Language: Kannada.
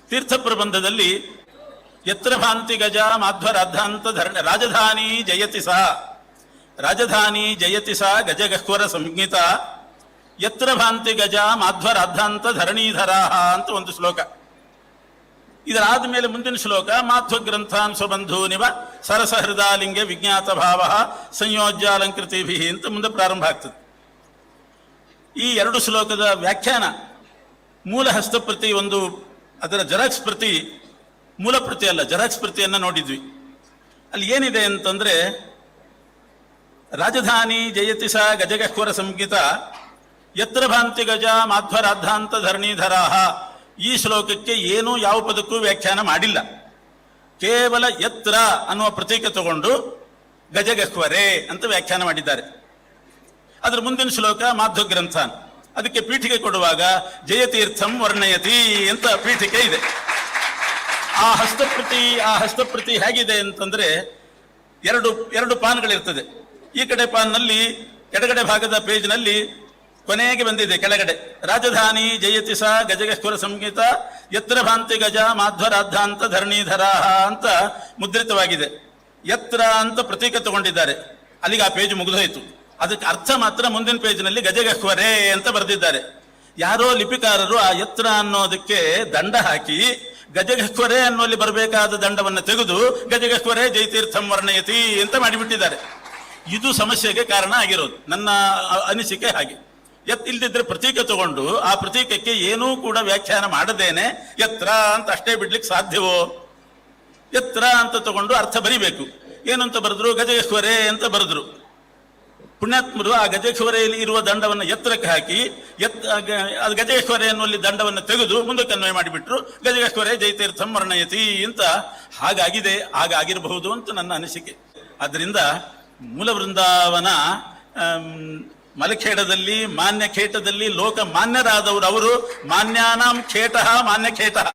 ತೀರ್ಥ ಪ್ರಬಂಧದಲ್ಲಿ ಯತ್ರ ಭಾಂತಿ ಗಜ ಮಾಧ್ವರಾಧಾಂತ ಧರಣಿ ರಾಜಧಾನಿ ಜಯತಿ ಸಾ ರಾಜಧಾನಿ ಜಯತಿ ಸಾ ಗಜಗಹ್ವರ ಸಂಜ್ಞಿತ ಯತ್ರ ಭಾಂತಿ ಗಜ ಮಾಧ್ವರಾಧಾಂತ ಧರಣೀಧರಾಹ ಅಂತ ಒಂದು ಶ್ಲೋಕ. ಇದರಾದ ಮೇಲೆ ಮುಂದಿನ ಶ್ಲೋಕ ಮಾಧ್ವ ಗ್ರಂಥಾನ್ ಸ್ವಬಂಧೂನಿವ ಸರಸ ಹೃದಯಲಿಂಗ ವಿಜ್ಞಾತ ಭಾವ ಸಂಯೋಜ್ಯಾಲಂಕೃತಿಭಿ ಅಂತ ಮುಂದೆ ಪ್ರಾರಂಭ ಆಗ್ತದೆ. ಈ ಎರಡು ಶ್ಲೋಕದ ವ್ಯಾಖ್ಯಾನ ಮೂಲ ಹಸ್ತಪ್ರತಿ ಒಂದು ಅದರ ಜೆರಾಕ್ಸ್ ಪ್ರತಿ, ಮೂಲ ಪ್ರತಿ ಅಲ್ಲ ಜೆರಾಕ್ಸ್ ಪ್ರತಿಯನ್ನು ನೋಡಿದ್ವಿ. ಅಲ್ಲಿ ಏನಿದೆ ಅಂತಂದ್ರೆ ರಾಜಧಾನಿ ಜಯತಿ ಸಾ ಗಜಗಹ್ವರ ಸಂಗೀತ ಯತ್ರ ಭಾಂತಿ ಗಜ ಮಾಧ್ವರಾಧಾಂತ ಧರಣೀಧರಾಹ. ಈ ಶ್ಲೋಕಕ್ಕೆ ಏನೂ ಯಾವ ಪದಕ್ಕೂ ವ್ಯಾಖ್ಯಾನ ಮಾಡಿಲ್ಲ. ಕೇವಲ ಯತ್ರ ಅನ್ನುವ ಪ್ರತೀಕ ತಗೊಂಡು ಗಜಗಹ್ವರೆ ಅಂತ ವ್ಯಾಖ್ಯಾನ ಮಾಡಿದ್ದಾರೆ. ಅದರ ಮುಂದಿನ ಶ್ಲೋಕ ಮಾಧ್ವ ಗ್ರಂಥ, ಅದಕ್ಕೆ ಪೀಠಿಕೆ ಕೊಡುವಾಗ ಜಯತೀರ್ಥಂ ವರ್ಣಯತಿ ಅಂತ ಪೀಠಿಕೆ ಇದೆ. ಆ ಹಸ್ತಪ್ರತಿ ಹೇಗಿದೆ ಅಂತಂದ್ರೆ ಎರಡು ಪಾನ್ಗಳಿರ್ತದೆ. ಈ ಕಡೆ ಪಾನ್ನಲ್ಲಿ ಎಡಗಡೆ ಭಾಗದ ಪೇಜ್ನಲ್ಲಿ ಕೊನೆಗೆ ಬಂದಿದೆ ಕೆಳಗಡೆ ರಾಜಧಾನಿ ಜಯತಿ ಸಾ ಗಜಗಹ್ವರ ಸಂಗೀತ ಯತ್ರ ಭಾಂತಿ ಗಜ ಮಾಧ್ವರಾಧಾಂತ ಧರಣೀಧರಾಹ ಅಂತ ಮುದ್ರಿತವಾಗಿದೆ. ಯತ್ರ ಅಂತ ಪ್ರತೀಕ ತಗೊಂಡಿದ್ದಾರೆ, ಅಲ್ಲಿಗೆ ಆ ಪೇಜ್ ಮುಗಿದೋಯ್ತು. ಅದಕ್ಕೆ ಅರ್ಥ ಮಾತ್ರ ಮುಂದಿನ ಪೇಜ್ನಲ್ಲಿ ಗಜಗಹ್ವರೆ ಅಂತ ಬರೆದಿದ್ದಾರೆ. ಯಾರೋ ಲಿಪಿಕಾರರು ಆ ಯತ್ರ ಅನ್ನೋದಕ್ಕೆ ದಂಡ ಹಾಕಿ ಗಜಗಹ್ವರೆ ಅನ್ನುವಲ್ಲಿ ಬರಬೇಕಾದ ದಂಡವನ್ನು ತೆಗೆದು ಗಜಗಹ್ವರೆ ಜಯತೀರ್ಥಂ ವರ್ಣಯತಿ ಅಂತ ಮಾಡಿಬಿಟ್ಟಿದ್ದಾರೆ. ಇದು ಸಮಸ್ಯೆಗೆ ಕಾರಣ ಆಗಿರೋದು, ನನ್ನ ಅನಿಸಿಕೆ ಹಾಗೆ. ಇಲ್ದಿದ್ರೆ ಪ್ರತೀಕ ತಗೊಂಡು ಆ ಪ್ರತೀಕಕ್ಕೆ ಏನೂ ಕೂಡ ವ್ಯಾಖ್ಯಾನ ಮಾಡದೇನೆ ಯತ್ರ ಅಂತ ಅಷ್ಟೇ ಬಿಡ್ಲಿಕ್ಕೆ ಸಾಧ್ಯವೋ? ಯತ್ರ ಅಂತ ತಗೊಂಡು ಅರ್ಥ ಬರಿಬೇಕು. ಏನಂತ ಬರೆದ್ರು? ಗಜಗಹ್ವರೆ ಅಂತ ಬರೆದ್ರು. ಪುಣ್ಯಾತ್ಮರು ಆ ಗಜಗಹ್ವರೆಯಲ್ಲಿ ಇರುವ ದಂಡವನ್ನು ಎತ್ತರಕ್ಕೆ ಹಾಕಿ ಅದು ಗಜಗಹ್ವರೆ ಅನ್ನುವಲ್ಲಿ ದಂಡವನ್ನು ತೆಗೆದು ಮುಂದಕ್ಕೆ ಅನ್ವಯ ಮಾಡಿಬಿಟ್ರು. ಗಜಗಹ್ವರೆ ಜಯತೀರ್ಥಂ ವರ್ಣಯತಿ ಅಂತ ಹಾಗಾಗಿದೆ, ಹಾಗಾಗಿರಬಹುದು ಅಂತ ನನ್ನ ಅನಿಸಿಕೆ. ಆದ್ದರಿಂದ ಮೂಲ ವೃಂದಾವನ ಮಲಖೇಡದಲ್ಲಿ ಮಾನ್ಯ ಖೇಟದಲ್ಲಿ ಲೋಕ ಮಾನ್ಯರಾದವರು ಅವರು ಮಾನ್ಯಾನಾಂ ಖೇಟ ಮಾನ್ಯ ಖೇಟ